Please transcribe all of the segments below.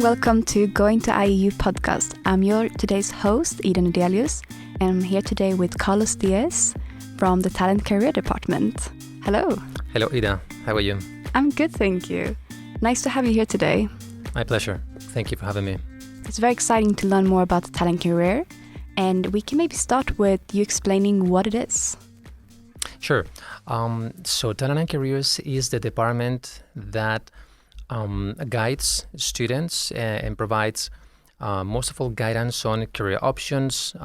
welcome to Going to IEU podcast. I'm your today's host, Ida Nydelius, and I'm here today with Carlos Diez from the Talent Career Department. Hello. Hello, Ida. How are you? I'm good, thank you. Nice to have you here today. My pleasure. Thank you for having me. It's very exciting to learn more about the Talent Career, and we can maybe start with you explaining what it is. Sure. So Talent and Careers is the department that guides students and provides most of all guidance on career options,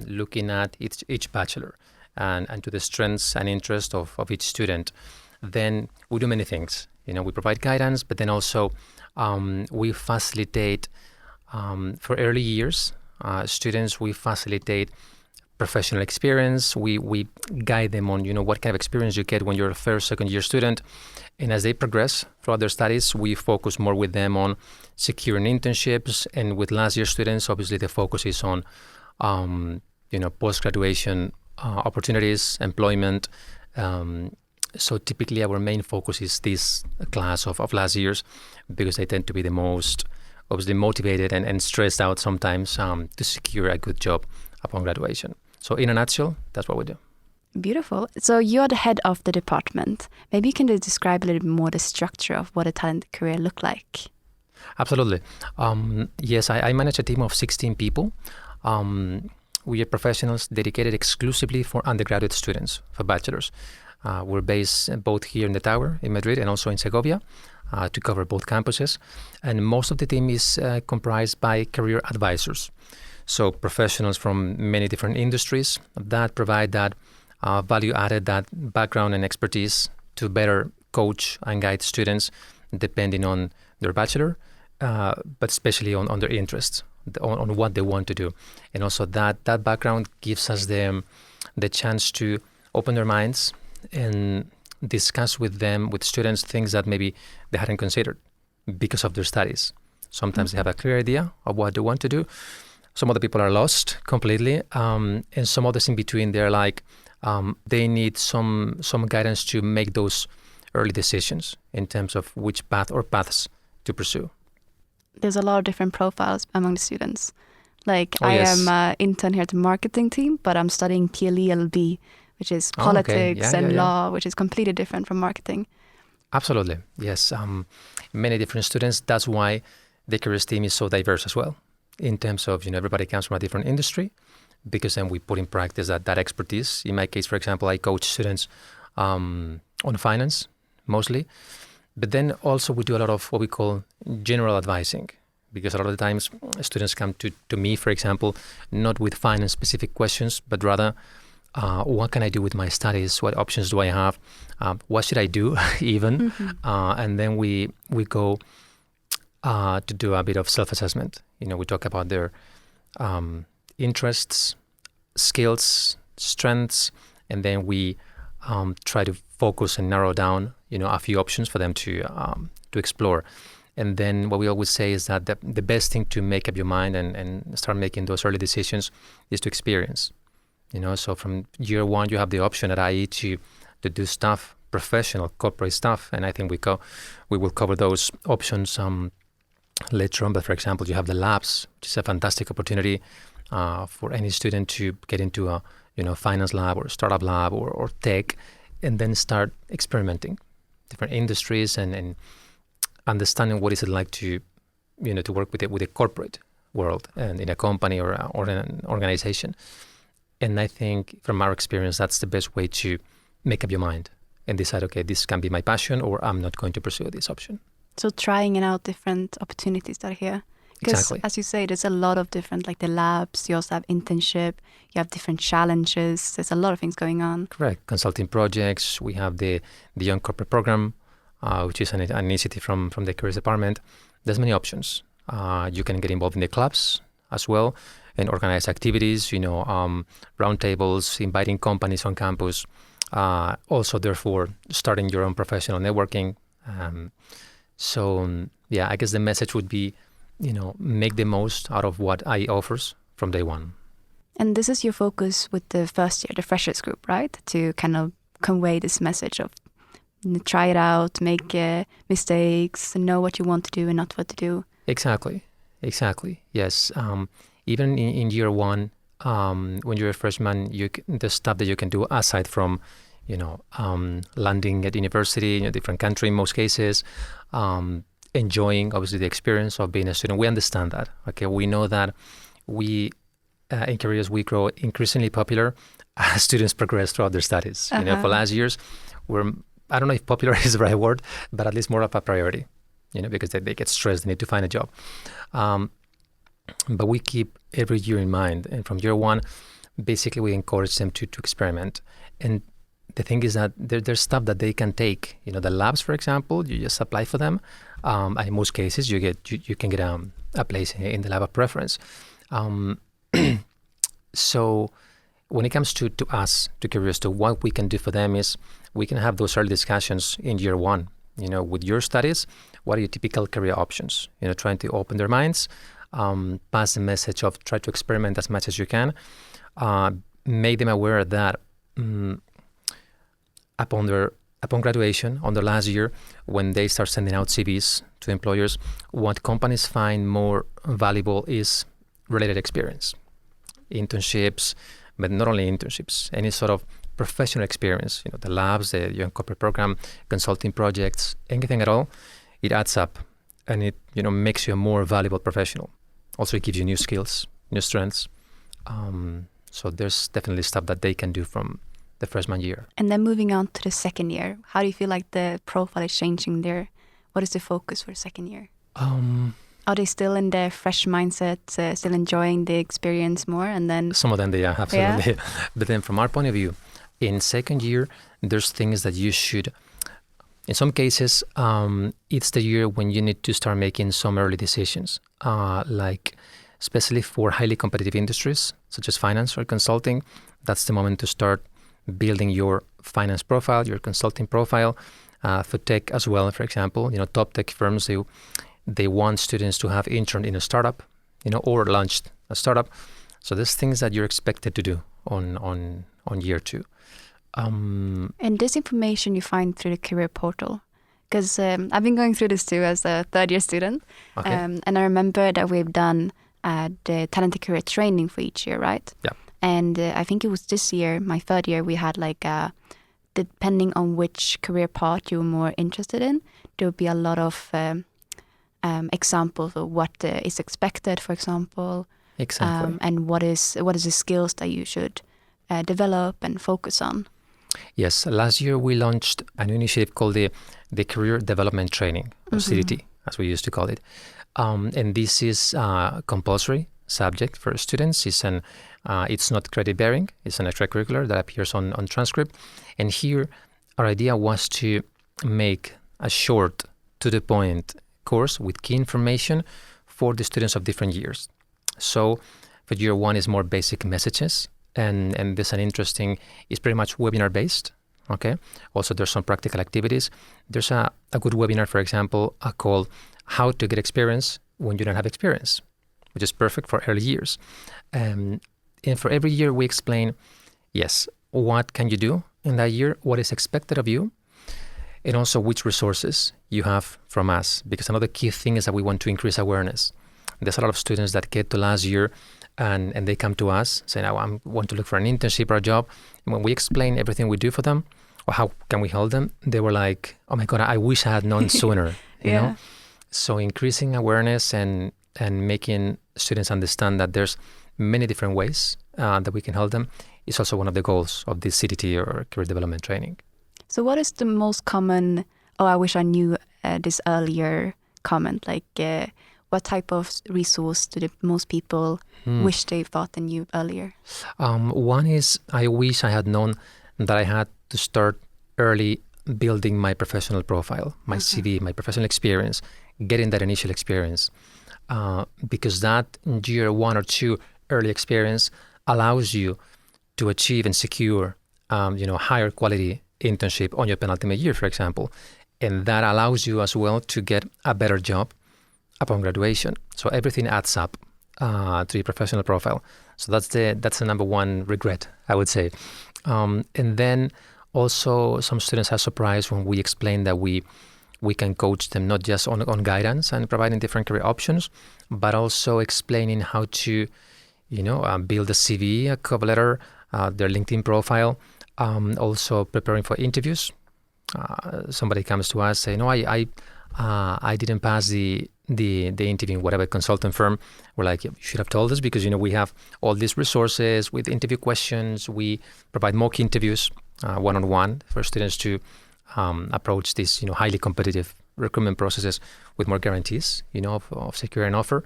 looking at each bachelor and to the strengths and interests of each student. Then we do many things. We provide guidance, but then also we facilitate for early years students. We facilitate professional experience. We guide them on what kind of experience you get when you're a first, second year student, and as they progress throughout their studies, we focus more with them on securing internships. And with last year students, obviously the focus is on post graduation opportunities, employment. So typically our main focus is this class of last years, because they tend to be the most obviously motivated and stressed out sometimes to secure a good job upon graduation. So in a nutshell, that's what we do. Beautiful. So you're the head of the department. Maybe you can describe a little bit more the structure of what a talent career look like. Absolutely. Yes, I manage a team of 16 people. We are professionals dedicated exclusively for undergraduate students, for bachelors. We're based both here in the Tower in Madrid and also in Segovia to cover both campuses. And most of the team is comprised by career advisors. So professionals from many different industries that provide that value added, that background and expertise to better coach and guide students depending on their bachelor, but especially on their interests, on what they want to do. And also that background gives us the chance to open their minds and discuss with students, things that maybe they hadn't considered because of their studies. Sometimes they have a clear idea of what they want to do. Some other people are lost completely, and some others in between, they're like, they need some guidance to make those early decisions in terms of which path or paths to pursue. There's a lot of different profiles among the students. Like Yes. am an intern here at the marketing team, but I'm studying PLELB, which is politics and law, which is completely different from marketing. Absolutely, yes. Many different students. That's why the careers team is so diverse as well, in terms of everybody comes from a different industry, because then we put in practice that expertise. In my case, for example, I coach students on finance mostly, but then also we do a lot of what we call general advising, because a lot of the times students come to me, for example, not with finance specific questions, but rather what can I do with my studies? What options do I have? What should I do even? And then we go to do a bit of self-assessment. We talk about their interests, skills, strengths, and then we try to focus and narrow down, a few options for them to explore. And then what we always say is that the best thing to make up your mind and start making those early decisions is to experience. So from year one, you have the option at IE to do stuff, professional, corporate stuff, and I think we will cover those options later on. But for example, you have the labs, which is a fantastic opportunity for any student to get into a finance lab or startup lab or tech, and then start experimenting different industries and understanding what is it like to work with a corporate world and in a company or an organization. And I think from our experience, that's the best way to make up your mind and decide, okay, this can be my passion, or I'm not going to pursue this option. So trying out different opportunities that are here. Because Exactly. as you say, there's a lot of different, like the labs, you also have internship, you have different challenges. There's a lot of things going on. Correct. Consulting projects. We have the Young Corporate Program, which is an initiative from the Careers Department. There's many options. You can get involved in the clubs as well and organize activities, roundtables, inviting companies on campus. Also, therefore, starting your own professional networking. I guess the message would be, make the most out of what IE offers from day one. And this is your focus with the first year, the freshers group, right? To kind of convey this message of try it out, make mistakes, know what you want to do and not what to do. Exactly. Exactly. Yes. Even in year one, when you're a freshman, the stuff that you can do aside from, landing at university in a different country in most cases, enjoying obviously the experience of being a student. We understand that. Okay, we know that we in careers we grow increasingly popular as students progress throughout their studies. For last years, I don't know if popular is the right word, but at least more of a priority. Because they get stressed, they need to find a job. But we keep every year in mind, and from year one, basically we encourage them to experiment. And the thing is that there's stuff that they can take. The labs, for example, you just apply for them. And in most cases, you can get a place in the lab of preference. So when it comes to us, to careers, to what we can do for them is we can have those early discussions in year one. With your studies, what are your typical career options? Trying to open their minds, pass the message of try to experiment as much as you can, make them aware that upon graduation, on their last year, when they start sending out CVs to employers, what companies find more valuable is related experience, internships, but not only internships, any sort of professional experience, the labs, the young corporate program, consulting projects, anything at all, it adds up and it, makes you a more valuable professional. Also, it gives you new skills, new strengths. So there's definitely stuff that they can do from the freshman year. And then moving on to the second year, how do you feel like the profile is changing there? What is the focus for the second year? Are they still in their fresh mindset, still enjoying the experience more? And then some of them, they are, absolutely. Yeah. But then from our point of view, in second year, there's things that you should, in some cases, it's the year when you need to start making some early decisions, like especially for highly competitive industries, such as finance or consulting. That's the moment to start building your finance profile, your consulting profile. For tech as well, for example, top tech firms, they want students to have interned in a startup, or launched a startup. So there's things that you're expected to do on year two. And this information you find through the career portal, because I've been going through this too as a third year student. Okay. And I remember that we've done the talented career training for each year, right? Yeah. And I think it was this year, my third year, we had depending on which career path you were more interested in, there would be a lot of examples of what is expected, for example. Exactly. And what is the skills that you should develop and focus on. Yes, last year we launched a new initiative called the Career Development Training, or CDT, as we used to call it. And this is a compulsory subject for students. It's not credit-bearing. It's an extracurricular that appears on transcript. And here, our idea was to make a short, to-the-point course with key information for the students of different years. So for year one is more basic messages. And there's it's pretty much webinar-based, okay? Also, there's some practical activities. There's a good webinar, for example, called How to Get Experience When You Don't Have Experience, which is perfect for early years. And for every year, we explain, yes, what can you do in that year, what is expected of you, and also which resources you have from us. Because another key thing is that we want to increase awareness. There's a lot of students that get to last year and they come to us saying, I want to look for an internship or a job. And when we explain everything we do for them, or how can we help them, they were like, oh my God, I wish I had known sooner, you know? So increasing awareness and making students understand that there's many different ways that we can help them is also one of the goals of this CDT, or career development training. So what is the most common, I wish I knew this earlier comment? What type of resource do most people wish they thought they knew earlier? One is, I wish I had known that I had to start early building my professional profile, my CV, my professional experience, getting that initial experience. Because that year one or two early experience allows you to achieve and secure higher quality internship on your penultimate year, for example. And that allows you as well to get a better job upon graduation. So everything adds up to your professional profile. So that's the number one regret, I would say. And then also some students are surprised when we explain that we we can coach them not just on guidance and providing different career options, but also explaining how to, build a CV, a cover letter, their LinkedIn profile, also preparing for interviews. Somebody comes to us saying, "No, I didn't pass the interview in whatever consultant firm." We're like, "You should have told us, because we have all these resources with interview questions. We provide mock interviews one-on-one for students to approach these highly competitive recruitment processes with more guarantees of securing an offer."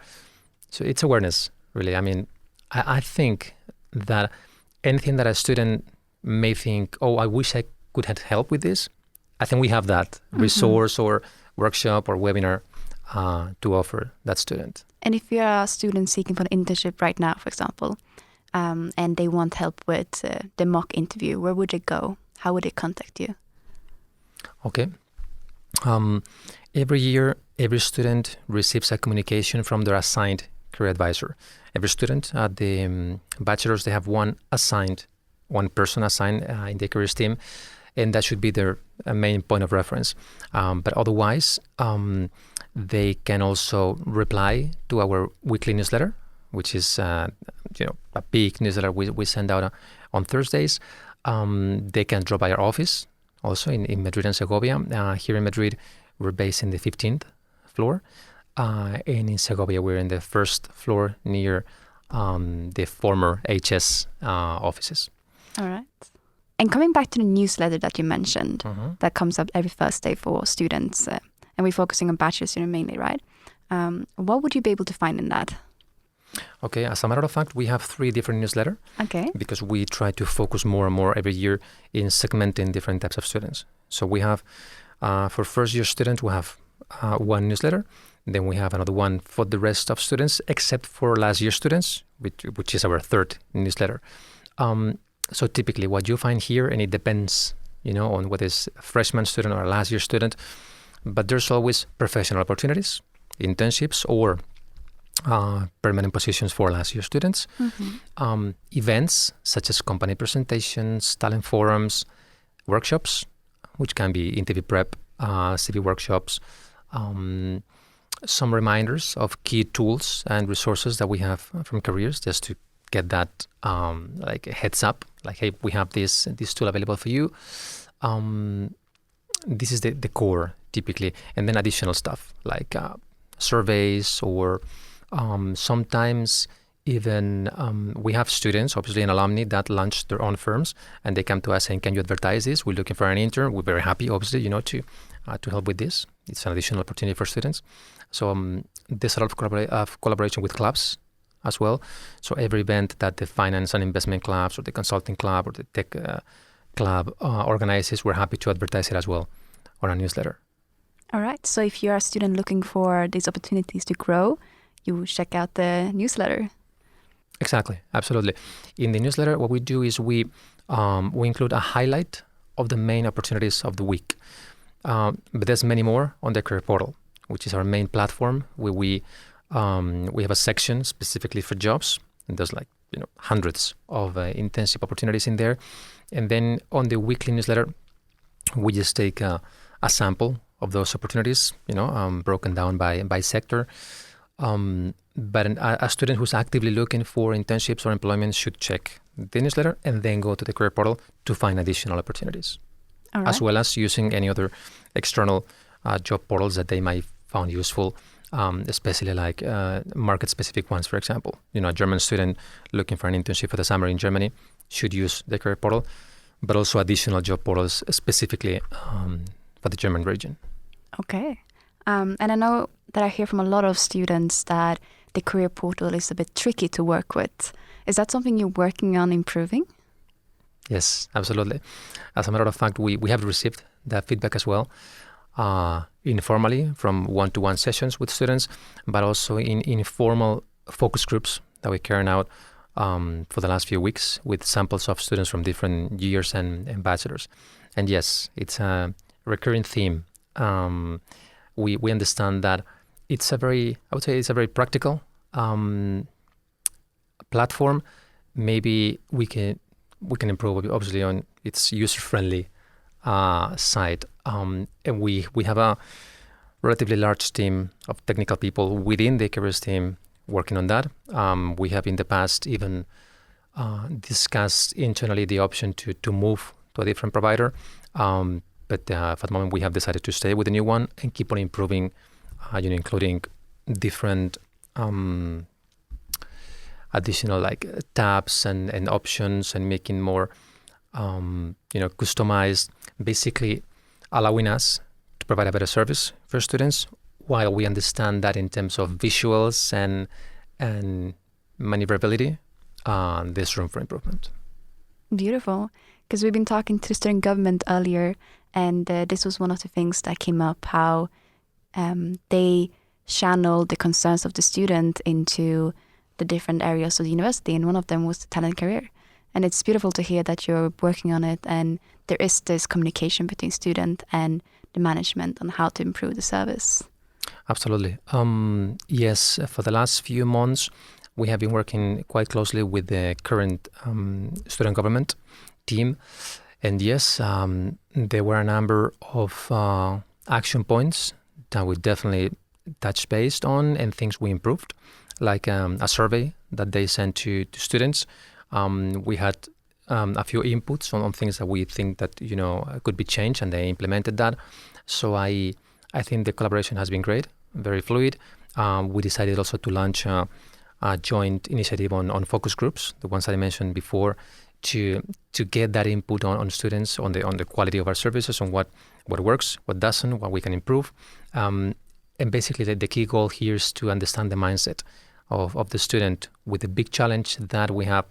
So it's awareness, really. I mean, I think that anything that a student may think, "Oh, I wish I could have help with this," I think we have that resource or workshop or webinar to offer that student. And if you're a student seeking for an internship right now, for example, and they want help with the mock interview, where would they go? How would they contact you? Okay. Every year, every student receives a communication from their assigned career advisor. Every student at the bachelor's, they have one person assigned in the careers team, and that should be their main point of reference. But otherwise, they can also reply to our weekly newsletter, which is a big newsletter we send out on Thursdays. They can drop by our office also in Madrid and Segovia. Here in Madrid, we're based in the 15th floor. And in Segovia, we're in the first floor near the former HS offices. All right. And coming back to the newsletter that you mentioned, that comes up every Thursday for students, and we're focusing on bachelor students mainly, right? What would you be able to find in that? Okay, as a matter of fact, we have 3 different newsletters. Okay. Because we try to focus more and more every year in segmenting different types of students. So we have, for first-year students, we have one newsletter. Then we have another one for the rest of students, except for last-year students, which is our 3rd newsletter. So typically what you find here, and it depends, on whether it's a freshman student or a last-year student, but there's always professional opportunities, internships, or permanent positions for last-year students. Events such as company presentations, talent forums, workshops, which can be interview prep, CV workshops, some reminders of key tools and resources that we have from careers, just to get that like a heads up, like, hey, we have this tool available for you. This is the core typically, and then additional stuff like surveys, or sometimes even we have students, obviously, and alumni that launch their own firms, and they come to us saying, "Can you advertise this? We're looking for an intern." We're very happy, obviously, to help with this. It's an additional opportunity for students. So there's a lot of collaboration with clubs as well. So every event that the finance and investment clubs or the consulting club or the tech club organizes, we're happy to advertise it as well on our newsletter. All right. So if you're a student looking for these opportunities to grow, you check out the newsletter. Exactly. Absolutely. In the newsletter, what we do is we include a highlight of the main opportunities of the week. But there's many more on the Career Portal, which is our main platform, where we have a section specifically for jobs, and there's hundreds of internship opportunities in there. And then on the weekly newsletter, we just take a sample of those opportunities, broken down by sector. But a student who's actively looking for internships or employment should check the newsletter and then go to the Career Portal to find additional opportunities, as well as using any other external job portals that they might find useful, especially like market-specific ones, for example. A German student looking for an internship for the summer in Germany should use the Career Portal, but also additional job portals specifically for the German region. Okay. And I know that I hear from a lot of students that the Career Portal is a bit tricky to work with. Is that something you're working on improving? Yes, absolutely. As a matter of fact, we have received that feedback as well, informally from one-to-one sessions with students, but also in informal focus groups that we're carrying out for the last few weeks with samples of students from different years and bachelors. And yes, it's a recurring theme. We understand that it's a very practical platform. Maybe we can improve, obviously, on its user-friendly side. And we have a relatively large team of technical people within the careers team working on that. We have in the past even discussed internally the option to move to a different provider. But for the moment, we have decided to stay with the new one and keep on improving, including different additional like tabs and options and making more, customized, basically allowing us to provide a better service for students while we understand that in terms of visuals and maneuverability, there's room for improvement. Beautiful. Because we've been talking to the student government earlier, and this was one of the things that came up, how they channel the concerns of the student into the different areas of the university, and one of them was the talent career. And it's beautiful to hear that you're working on it, and there is this communication between student and the management on how to improve the service. Absolutely. Yes, for the last few months, we have been working quite closely with the current student government team. And yes, there were a number of action points that we definitely touched base on and things we improved, like a survey that they sent to students. We had a few inputs on things that we think that could be changed, and they implemented that. So I think the collaboration has been great, very fluid. We decided also to launch a joint initiative on focus groups, the ones that I mentioned before, to get that input on students on the quality of our services, on what works, what doesn't, what we can improve. And basically the key goal here is to understand the mindset of the student, with the big challenge that we have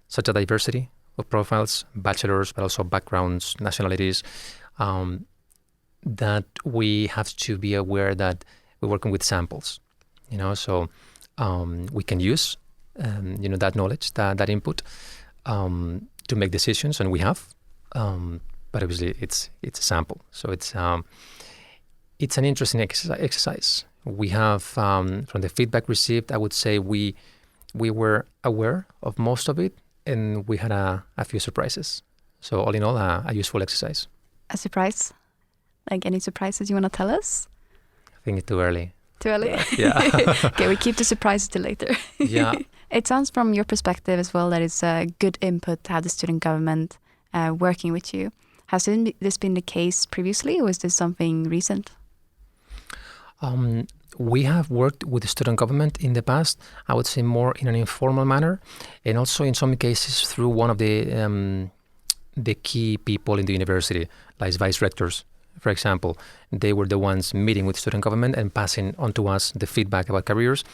such a diversity of profiles, bachelors, but also backgrounds, nationalities, that we have to be aware that we're working with samples, so we can use, that knowledge, that input, to make decisions, and we have, but obviously it's a sample. So it's an interesting exercise. We have, from the feedback received, I would say we were aware of most of it, and we had a few surprises. So all in all, a useful exercise. A surprise? Like any surprises you want to tell us? I think it's too early. Too early? Yeah. Okay, we keep the surprises till later. Yeah. It sounds from your perspective as well that it's a good input to have the student government working with you. Has this been the case previously, or is this something recent? We have worked with the student government in the past, I would say more in an informal manner, and also in some cases through one of the key people in the university, like vice rectors, for example. They were the ones meeting with student government and passing on to us the feedback about careers.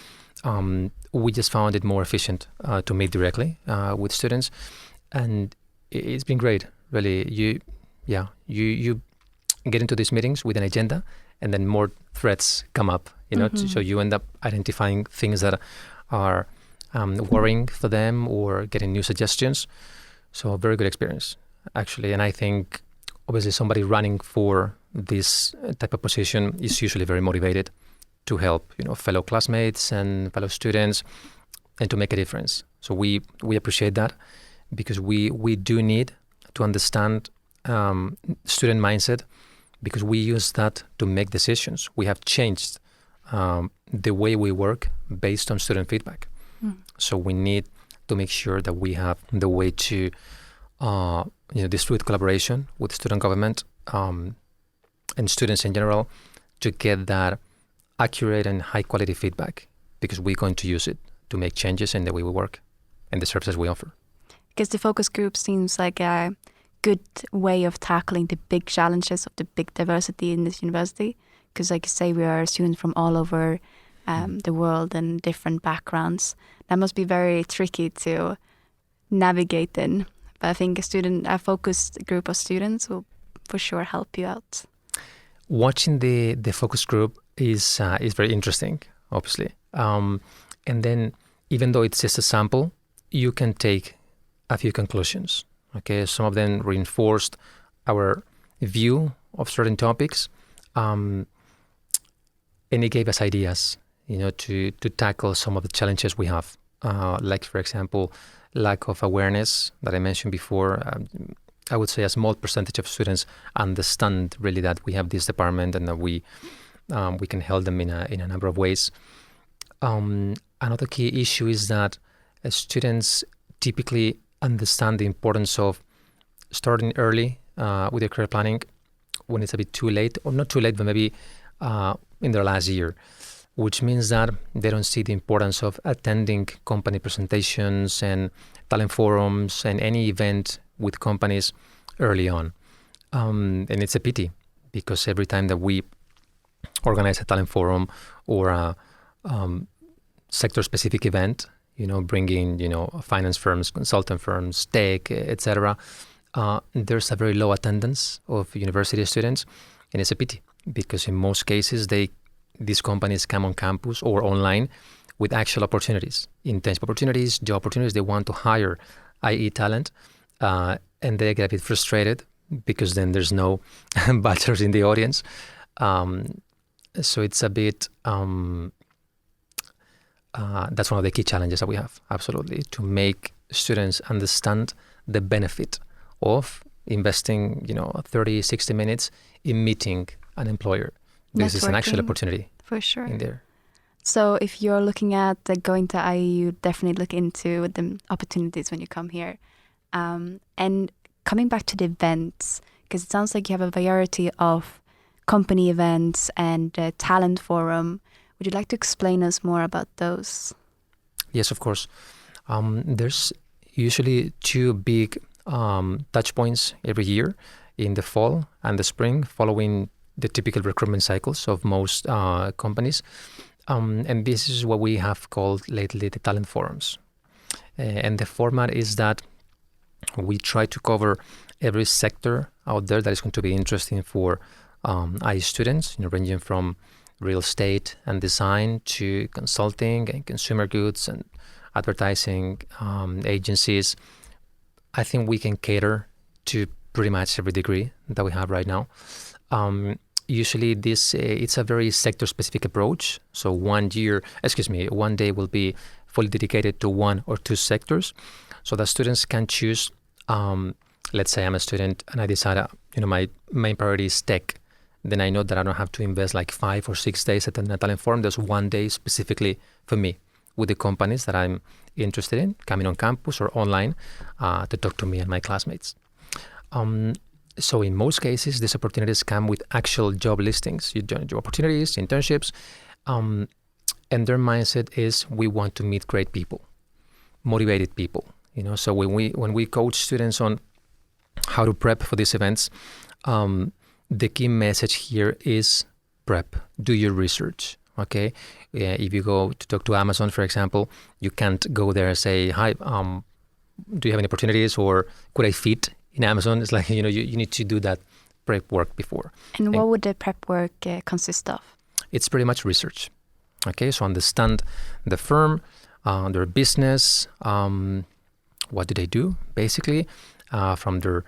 We just found it more efficient to meet directly with students, and it's been great. Really, you get into these meetings with an agenda, and then more threads come up. So you end up identifying things that are worrying for them, or getting new suggestions. So a very good experience, actually. And I think obviously somebody running for this type of position is usually very motivated to help, fellow classmates and fellow students, and to make a difference. So we appreciate that, because we do need to understand student mindset, because we use that to make decisions. We have changed the way we work based on student feedback. So we need to make sure that we have the way to this fluid collaboration with student government and students in general, to get that accurate and high quality feedback, because we're going to use it to make changes in the way we work and the services we offer. Because the focus group seems like a good way of tackling the big challenges of the big diversity in this university. Because like you say, we are students from all over the world and different backgrounds. That must be very tricky to navigate in. But I think a focused group of students will for sure help you out. Watching the focus group is very interesting, obviously. And then, even though it's just a sample, you can take a few conclusions. Okay, some of them reinforced our view of certain topics, and it gave us ideas, to tackle some of the challenges we have. Like, for example, lack of awareness that I mentioned before. I would say a small percentage of students understand really that we have this department and that we can help them in a number of ways. Another key issue is that students typically understand the importance of starting early with their career planning when it's a bit too late, or not too late, but maybe in their last year, which means that they don't see the importance of attending company presentations and talent forums and any event with companies early on. And it's a pity, because every time that we organize a talent forum or a sector-specific event, bringing, finance firms, consultant firms, tech, etc., there's a very low attendance of university students, and it's a pity, because in most cases these companies come on campus or online with actual opportunities, internship opportunities, job opportunities. They want to hire IE talent, and they get a bit frustrated because then there's no bachelors in the audience. So it's a bit, that's one of the key challenges that we have, absolutely, to make students understand the benefit of investing, 30, 60 minutes in meeting an employer. This is an actual opportunity for sure in there. So if you're looking at going to IE, you definitely look into the opportunities when you come here. And coming back to the events, because it sounds like you have a variety of company events and talent forum. Would you like to explain us more about those? Yes, of course. There's usually two big touch points every year, in the fall and the spring, following the typical recruitment cycles of most companies. And this is what we have called lately the talent forums. And the format is that we try to cover every sector out there that is going to be interesting for IE students, ranging from real estate and design to consulting and consumer goods and advertising agencies. I think we can cater to pretty much every degree that we have right now. Usually it's a very sector-specific approach. So one day will be fully dedicated to one or two sectors, so that students can choose. Let's say I'm a student and I decide, my main priority is tech. Then I know that I don't have to invest like 5 or 6 days at a talent forum. There's one day specifically for me with the companies that I'm interested in, coming on campus or online to talk to me and my classmates. So in most cases, these opportunities come with actual job listings, job opportunities, internships, and their mindset is we want to meet great people, motivated people. So when we coach students on how to prep for these events, the key message here is prep. Do your research. Okay, if you go to talk to Amazon, for example, you can't go there and say, "Hi, do you have any opportunities, or could I fit in Amazon?" It's like you need to do that prep work before. And what would the prep work consist of? It's pretty much research. Okay, so understand the firm, their business, what do they do, basically, from their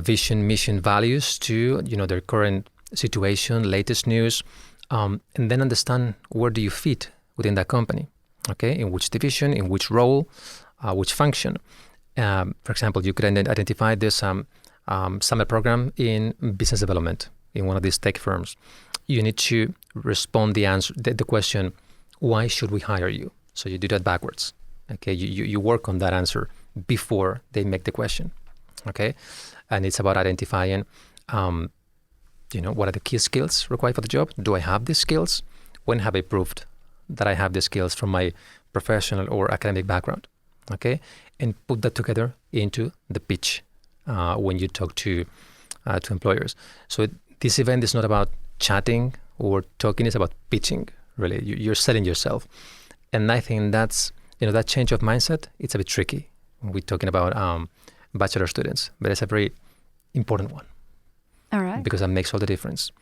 vision, mission, values to their current situation, latest news, and then understand where do you fit within that company. Okay, in which division, in which role, which function. For example, you could identify this summer program in business development in one of these tech firms. You need to respond the question, why should we hire you? So you do that backwards. Okay, you work on that answer before they make the question. Okay, and it's about identifying, what are the key skills required for the job? Do I have these skills? When have I proved that I have the skills from my professional or academic background? Okay, and put that together into the pitch when you talk to employers. So this event is not about chatting or talking; it's about pitching. Really, you're selling yourself, and I think that's that change of mindset. It's a bit tricky when we're talking about bachelor students, but it's a very important one. All right. Because that makes all the difference.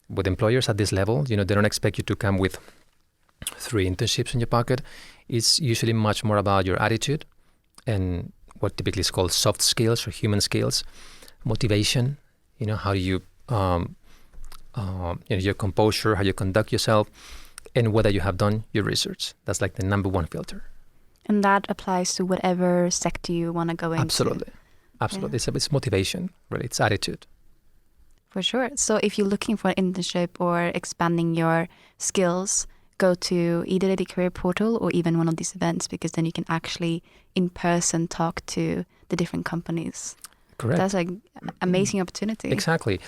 With employers at this level, they don't expect you to come with 3 internships in your pocket. It's usually much more about your attitude and what typically is called soft skills or human skills, motivation. How do you, your composure, how you conduct yourself, and whether you have done your research. That's like the number one filter. And that applies to whatever sector you want to go into. Absolutely. Absolutely. It's motivation, really. It's attitude. For sure. So if you're looking for an internship or expanding your skills, go to either the career portal or even one of these events, because then you can actually in person talk to the different companies. Correct. That's an amazing opportunity. Exactly.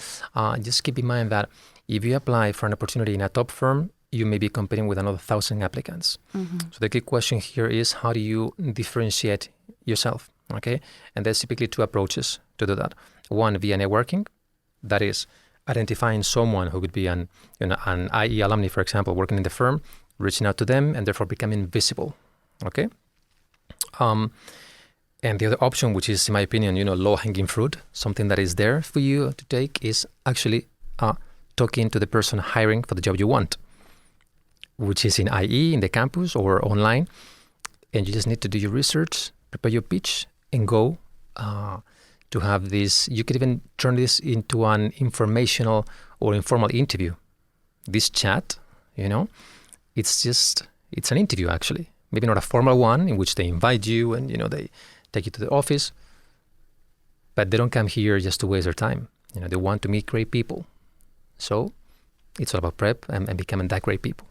Just keep in mind that if you apply for an opportunity in a top firm, you may be competing with another 1,000 applicants. Mm-hmm. So the key question here is, how do you differentiate yourself? Okay, and there's typically two approaches to do that. One, via networking, that is identifying someone who could be an IE alumni, for example, working in the firm, reaching out to them, and therefore becoming visible. Okay. And the other option, which is, in my opinion, low-hanging fruit, something that is there for you to take, is actually talking to the person hiring for the job you want, which is in IE, in the campus, or online. And you just need to do your research, prepare your pitch, and go to have this. You could even turn this into an informational or informal interview. This chat, it's an interview, actually. Maybe not a formal one in which they invite you and, they take you to the office. But they don't come here just to waste their time. They want to meet great people. So it's all about prep and becoming that great people.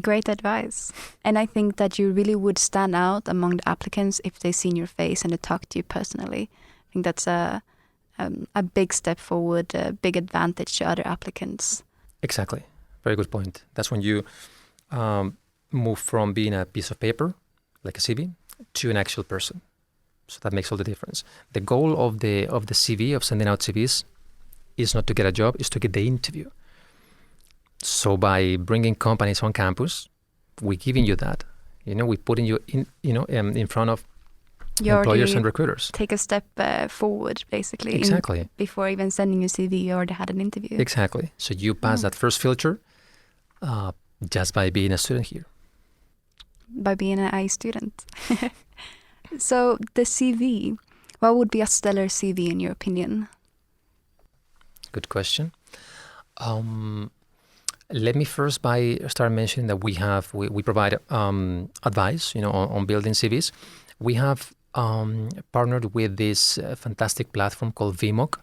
Great advice. And I think that you really would stand out among the applicants if they see your face and they talk to you personally. I think that's a big step forward, a big advantage to other applicants. Exactly. Very good point. That's when you move from being a piece of paper, like a CV, to an actual person. So that makes all the difference. The goal of the CV, of sending out CVs, is not to get a job, is to get the interview. So by bringing companies on campus, we're giving you that. We're putting you in front of employers and recruiters. Take a step forward, basically. Exactly. Before even sending your CV, you already had an interview. Exactly. So you pass that first filter just by being a student here. By being an IE student. So the CV, what would be a stellar CV in your opinion? Good question. Let me first start mentioning that we provide advice, on building CVs. We have partnered with this fantastic platform called VMOC.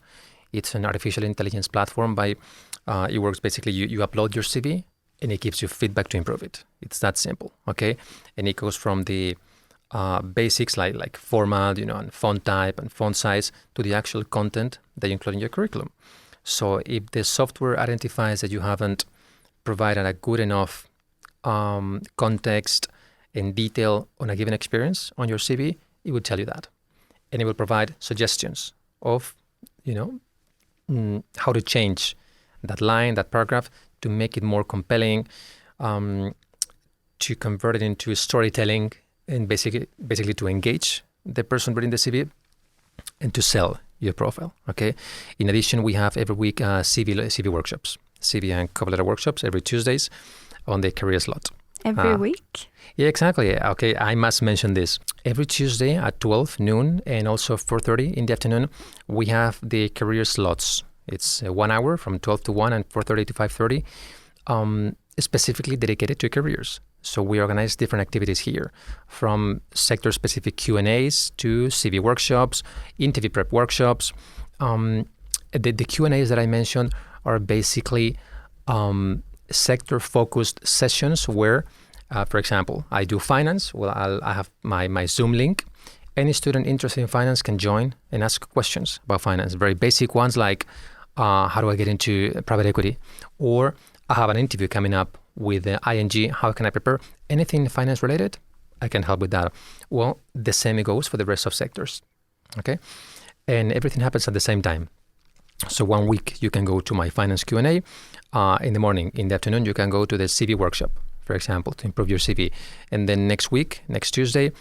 It's an artificial intelligence platform. It works basically, you upload your CV and it gives you feedback to improve it. It's that simple, okay? And it goes from the basics like format, and font type and font size to the actual content that you include in your curriculum. So if the software identifies that you haven't provided a good enough context and detail on a given experience on your CV, it will tell you that. And it will provide suggestions of, how to change that line, that paragraph, to make it more compelling, to convert it into storytelling, and basically to engage the person reading the CV and to sell your profile, okay? In addition, we have every week CV workshops, CV and cover letter workshops every Tuesdays on the career slot. Every week? Yeah, exactly. Okay, I must mention this. Every Tuesday at 12 noon and also 4:30 in the afternoon, we have the career slots. It's 1 hour from 12 to 1 and 4:30 to 5:30, specifically dedicated to careers. So we organize different activities here, from sector-specific Q&As to CV workshops, interview prep workshops. The Q&As that I mentioned are basically sector-focused sessions where, for example, I do finance. Well, I have my Zoom link. Any student interested in finance can join and ask questions about finance. Very basic ones like, how do I get into private equity? Or I have an interview coming up with ING. How can I prepare? Anything finance related, I can help with that. Well, the same goes for the rest of sectors. Okay? And everything happens at the same time. So 1 week you can go to my finance Q&A in the morning. In the afternoon, you can go to the CV workshop, for example, to improve your CV. And then next week, next Tuesday,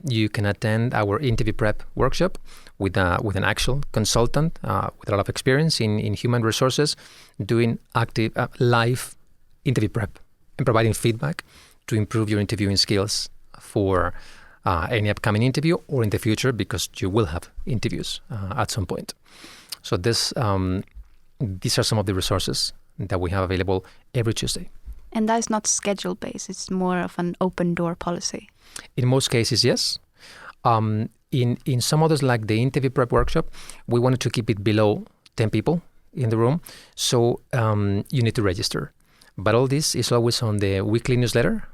you can attend our interview prep workshop with an actual consultant with a lot of experience in human resources, doing active live interview prep and providing feedback to improve your interviewing skills for any upcoming interview or in the future, because you will have interviews at some point. So these are some of the resources that we have available every Tuesday. And that is not schedule-based. It's more of an open door policy. In most cases, yes. In some others, like the interview prep workshop, we wanted to keep it below 10 people in the room. So you need to register. But all this is always on the weekly newsletter,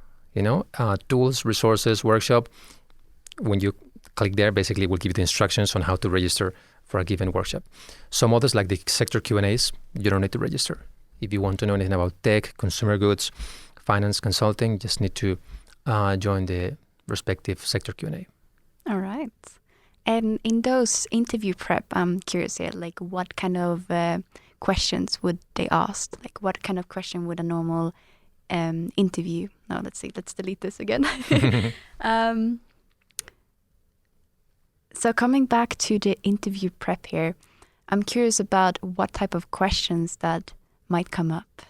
tools, resources, workshop. When you click there, basically it will give you the instructions on how to register for a given workshop. Some others, like the sector Q&As, you don't need to register. If you want to know anything about tech, consumer goods, finance, consulting, just need to join the respective sector Q&A. All right. And in those interview prep, I'm curious here, like what kind of questions would they ask? Like what kind of question would a normal interview? No, let's delete this again. So coming back to the interview prep here, I'm curious about what type of questions that might come up.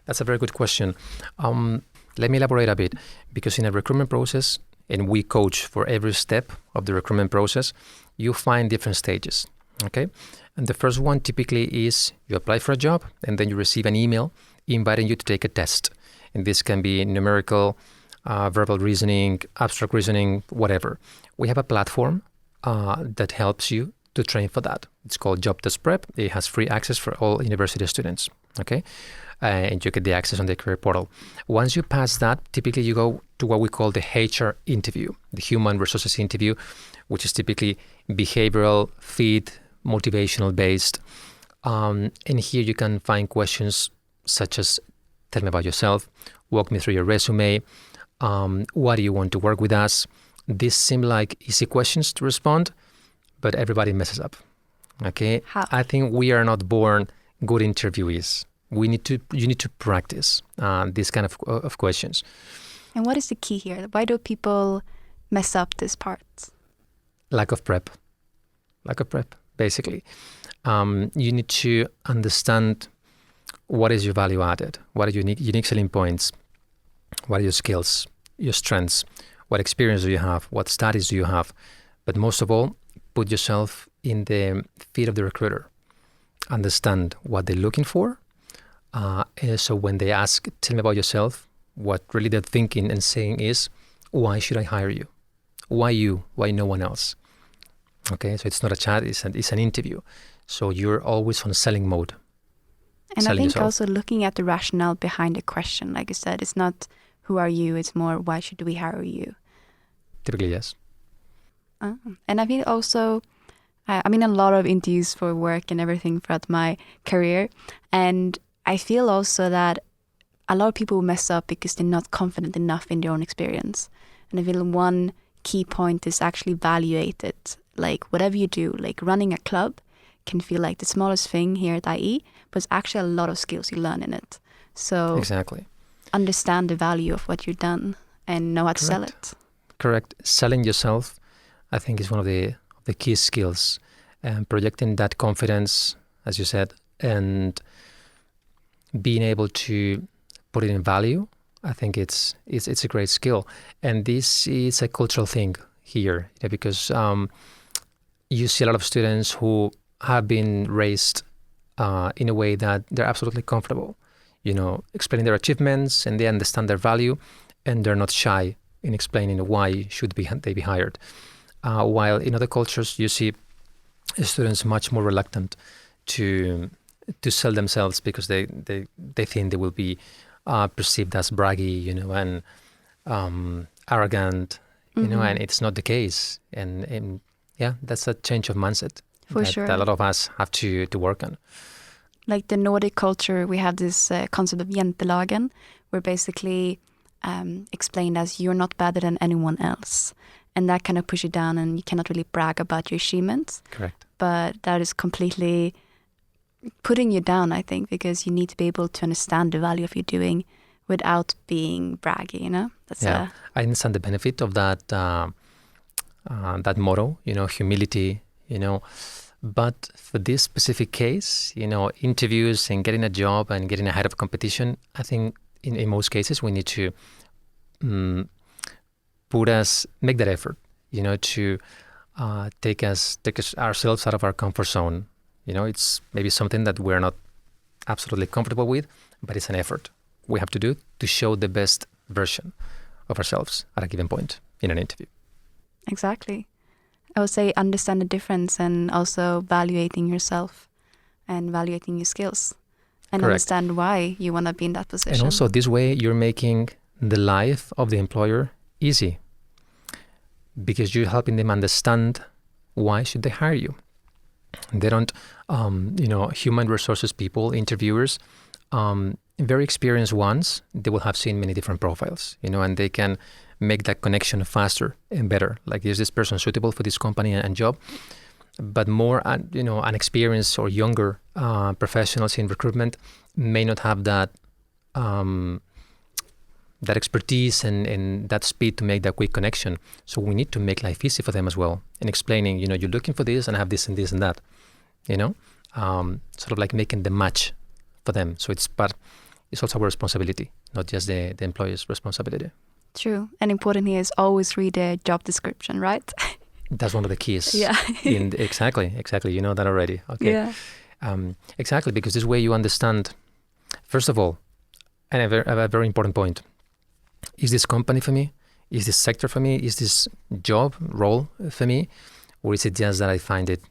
That's a very good question. Let me elaborate a bit, because in a recruitment process, and we coach for every step of the recruitment process, you find different stages, okay? And the first one typically is you apply for a job and then you receive an email inviting you to take a test. And this can be numerical, verbal reasoning, abstract reasoning, whatever. We have a platform that helps you to train for that. It's called Job Test Prep. It has free access for all university students, okay? And you get the access on the career portal. Once you pass that, typically you go to what we call the HR interview, the human resources interview, which is typically behavioral, fit, motivational based. And here you can find questions such as, tell me about yourself, walk me through your resume, why do you want to work with us? These seem like easy questions to respond, but everybody messes up, okay? How? I think we are not born good interviewees. You need to practice these kind of questions. And what is the key here? Why do people mess up this part? Lack of prep, basically. You need to understand what is your value added, what are your unique selling points, what are your skills, your strengths, what experience do you have, what studies do you have. But most of all, put yourself in the feet of the recruiter. Understand what they're looking for. So when they ask, tell me about yourself, what really they're thinking and saying is, why should I hire you? Why you? Why no one else? Okay, so it's not a chat, it's an interview. So you're always on selling mode. And I think yourself. Also looking at the rationale behind the question, like you said, it's not who are you, it's more why should we hire you? Typically, yes. And I think also, I'm in a lot of interviews for work and everything throughout my career. And I feel also that a lot of people mess up because they're not confident enough in their own experience. And I feel one key point is actually evaluate it. Like whatever you do, like running a club can feel like the smallest thing here at IE, but it's actually a lot of skills you learn in it. So exactly, understand the value of what you've done and know how to sell it. Correct. Selling yourself, I think, is one of the key skills. And projecting that confidence, as you said, and being able to put it in value, I think it's a great skill. And this is a cultural thing here, because you see a lot of students who have been raised in a way that they're absolutely comfortable, explaining their achievements, and they understand their value, and they're not shy in explaining why they be hired. While in other cultures, you see students much more reluctant to sell themselves because they think they will be perceived as braggy, and arrogant, and it's not the case. And yeah, that's a change of mindset that a lot of us have to work on. Like the Nordic culture, we have this concept of jentelagen, where basically explained as you're not better than anyone else. And that kind of pushes you down, and you cannot really brag about your achievements. Correct. But that is completely putting you down, I think, because you need to be able to understand the value of your doing without being braggy, I understand the benefit of that that motto, humility, But for this specific case, interviews and getting a job and getting ahead of competition, I think in most cases we need to make that effort, to take us ourselves out of our comfort zone. It's maybe something that we're not absolutely comfortable with, but it's an effort we have to do to show the best version of ourselves at a given point in an interview. Exactly. I would say understand the difference and also evaluating yourself and evaluating your skills and Correct. understand why you want to be in that position. And also this way you're making the life of the employer easy because you're helping them understand why should they hire you. They don't, human resources people, interviewers, very experienced ones, they will have seen many different profiles, and they can make that connection faster and better. Like, is this person suitable for this company and job? But more, unexperienced or younger professionals in recruitment may not have that that expertise and that speed to make that quick connection. So we need to make life easy for them as well, and explaining, you're looking for this and I have this and this and that, sort of like making the match for them. So it's also our responsibility, not just the employer's responsibility. True. And important here is always read the job description, right? That's one of the keys. Yeah. Exactly. You know that already. Okay. Yeah. Exactly, because this way you understand, first of all, and a very important point, is this company for me? Is this sector for me? Is this job role for me? Or is it just that I find it,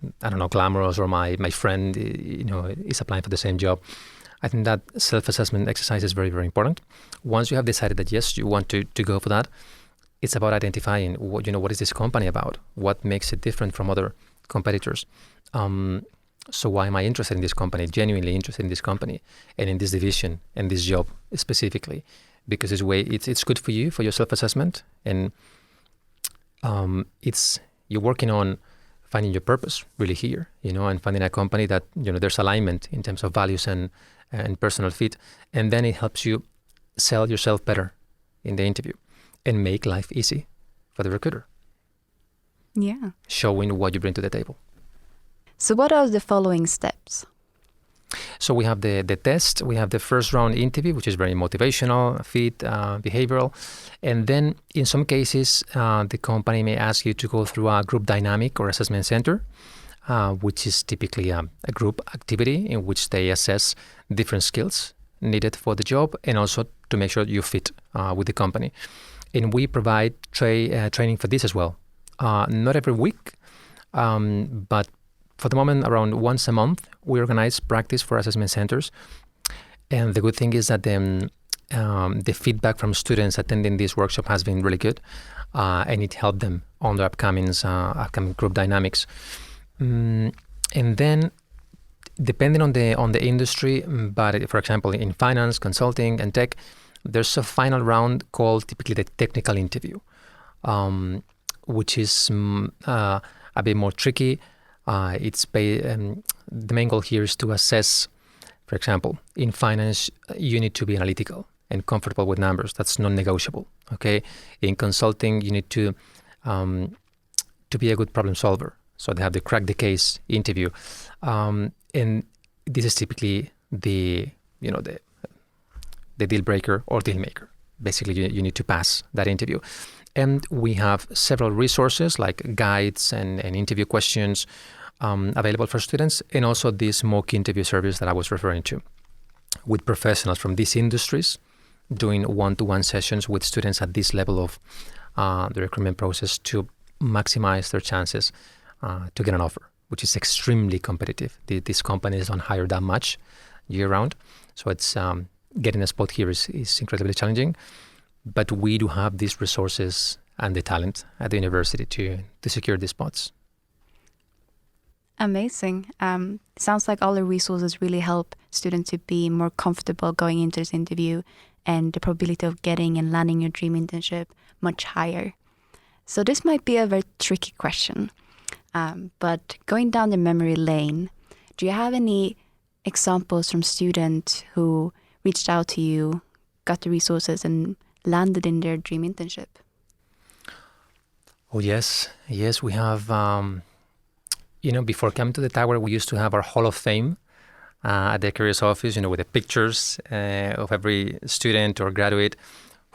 glamorous, or my friend, is applying for the same job? I think that self-assessment exercise is very, very important. Once you have decided that, yes, you want to go for that, it's about identifying, what is this company about? What makes it different from other competitors? So why am I interested in this company, genuinely interested in this company and in this division and this job specifically? Because this way it's good for you, for your self-assessment, and you're working on finding your purpose really here, and finding a company that, there's alignment in terms of values and personal fit. And then it helps you sell yourself better in the interview and make life easy for the recruiter. Yeah. Showing what you bring to the table. So what are the following steps? So we have the test, we have the first round interview, which is very motivational, fit, behavioral. And then in some cases, the company may ask you to go through a group dynamic or assessment center, which is typically a group activity in which they assess different skills needed for the job and also to make sure you fit with the company. And we provide training for this as well. Not every week, but for the moment, around once a month, we organize practice for assessment centers. And the good thing is that the feedback from students attending this workshop has been really good, and it helped them on the upcoming group dynamics. And then, depending on the industry, but for example, in finance, consulting, and tech, there's a final round called typically the technical interview, which is a bit more tricky. The main goal here is to assess, for example, in finance, you need to be analytical and comfortable with numbers. That's non-negotiable. Okay. In consulting, you need to be a good problem solver. So they have the crack the case interview, and this is typically the deal breaker or deal maker. Basically, you need to pass that interview. And we have several resources like guides and interview questions available for students, and also this mock interview service that I was referring to, with professionals from these industries doing one-to-one sessions with students at this level of the recruitment process to maximize their chances to get an offer, which is extremely competitive. These companies don't hire that much year-round, so it's getting a spot here is incredibly challenging. But we do have these resources and the talent at the university to secure these spots. Amazing. Sounds like all the resources really help students to be more comfortable going into this interview, and the probability of getting and landing your dream internship much higher. So this might be a very tricky question, but going down the memory lane, do you have any examples from students who reached out to you, got the resources, and landed in their dream internship? Oh, yes, we have, before coming to the tower, we used to have our Hall of Fame at the careers office, with the pictures of every student or graduate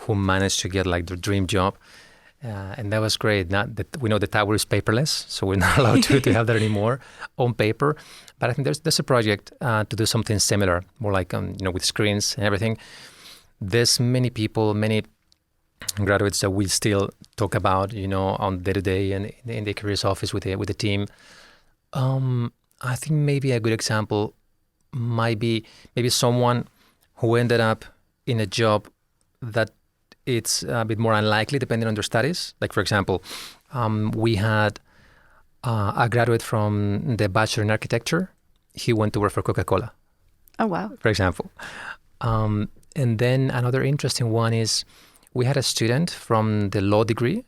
who managed to get like their dream job. And that was great. Not that we know the tower is paperless, so we're not allowed to have that anymore on paper. But I think there's a project to do something similar, more like, with screens and everything. There's many people, many graduates that we still talk about, on day-to-day and in the careers office with the team. I think maybe a good example might be maybe someone who ended up in a job that it's a bit more unlikely depending on their studies. Like, for example, we had a graduate from the Bachelor in Architecture. He went to work for Coca-Cola. Oh, wow. For example. And then another interesting one is we had a student from the law degree,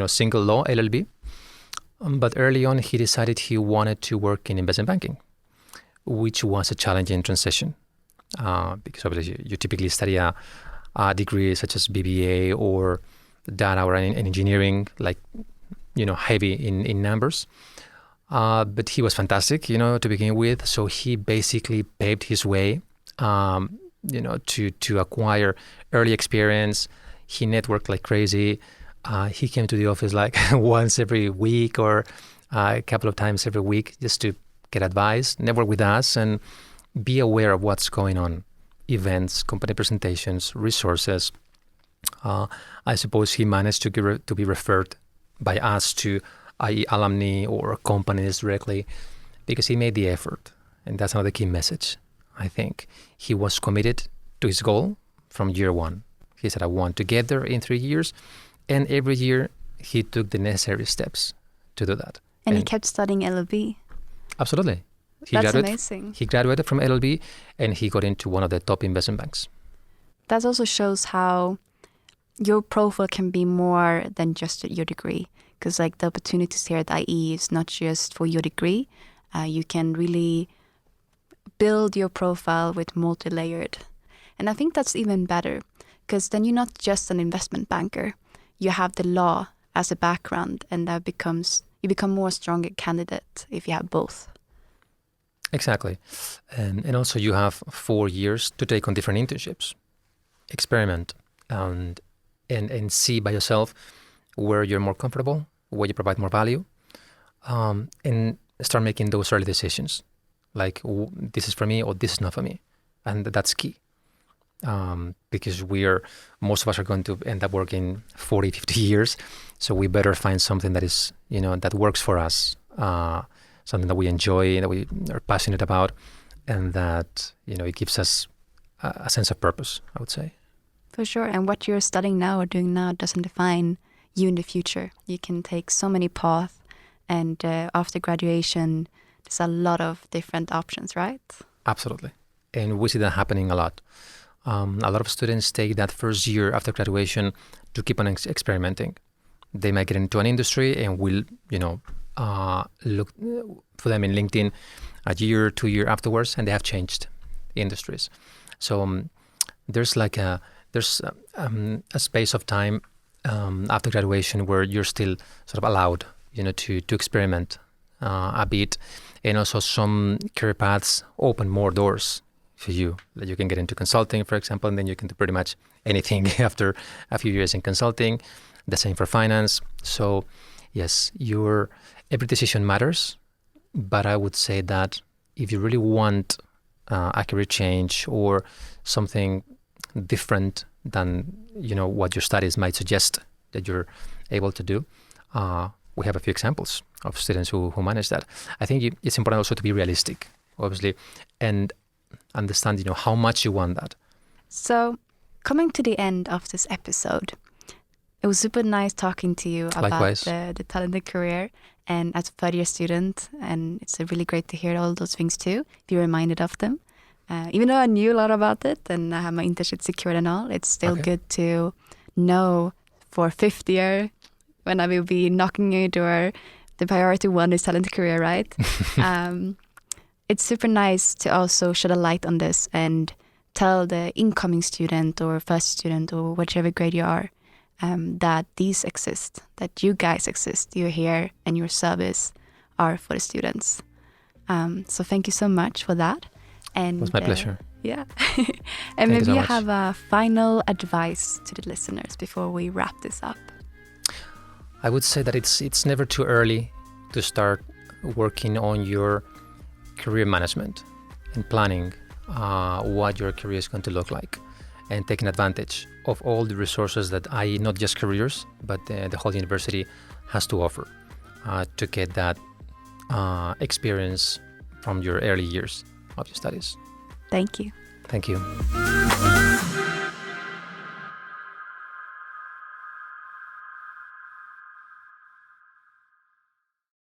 single law, LLB. But early on, he decided he wanted to work in investment banking, which was a challenging transition. Because obviously you typically study a degree such as BBA or data or in engineering, like, heavy in numbers. But he was fantastic, to begin with. So he basically paved his way, to acquire early experience. He networked like crazy. He came to the office like once every week or a couple of times every week just to get advice, network with us, and be aware of what's going on. Events, company presentations, resources. I suppose he managed to be referred by us to i.e. alumni or companies directly because he made the effort. And that's another key message, I think. He was committed to his goal from year one. He said, I want to get there in 3 years. And every year he took the necessary steps to do that. And he kept studying LLB. Absolutely. That's amazing. He graduated from LLB and he got into one of the top investment banks. That also shows how your profile can be more than just your degree. Because like the opportunities here at IE is not just for your degree. You can really build your profile with multi-layered. And I think that's even better. Because then you're not just an investment banker. You have the law as a background, and you become more stronger candidate if you have both. Exactly. And also you have 4 years to take on different internships, experiment, and see by yourself where you're more comfortable, where you provide more value, and start making those early decisions. Like, this is for me or this is not for me. And that's key. Because most of us are going to end up working 40, 50 years. So we better find something that is, that works for us, something that we enjoy, that we are passionate about, and that, it gives us a sense of purpose, I would say. For sure. And what you're studying now or doing now doesn't define you in the future. You can take so many paths, and after graduation, there's a lot of different options, right? Absolutely. And we see that happening a lot. A lot of students take that first year after graduation to keep on experimenting. They might get into an industry and will, look for them in LinkedIn a year, 2 years afterwards, and they have changed industries. So there's a space of time after graduation where you're still sort of allowed, to experiment a bit, and also some career paths open more doors for you. That you can get into consulting, for example, and then you can do pretty much anything after a few years in consulting. The same for finance. So yes, every decision matters, but I would say that if you really want a career change or something different than what your studies might suggest that you're able to do, we have a few examples of students who manage that. I think it's important also to be realistic, obviously, and understand how much you want that. So coming to the end of this episode, it was super nice talking to you about the talented career and as a third-year student, and it's really great to hear all those things too, be reminded of them. Even though I knew a lot about it and I have my internship secured and all, it's still good to know for fifth year when I will be knocking on your door, the priority one is talented career, right? It's super nice to also shed a light on this and tell the incoming student or first student or whichever grade you are that these exist, that you guys exist, you're here, and your service are for the students. So thank you so much for that. And it was my pleasure. Yeah. And maybe you have a final advice to the listeners before we wrap this up. I would say that it's never too early to start working on your career management and planning what your career is going to look like. and taking advantage of all the resources that not just careers, but the whole university has to offer to get that experience from your early years of your studies. Thank you. Thank you.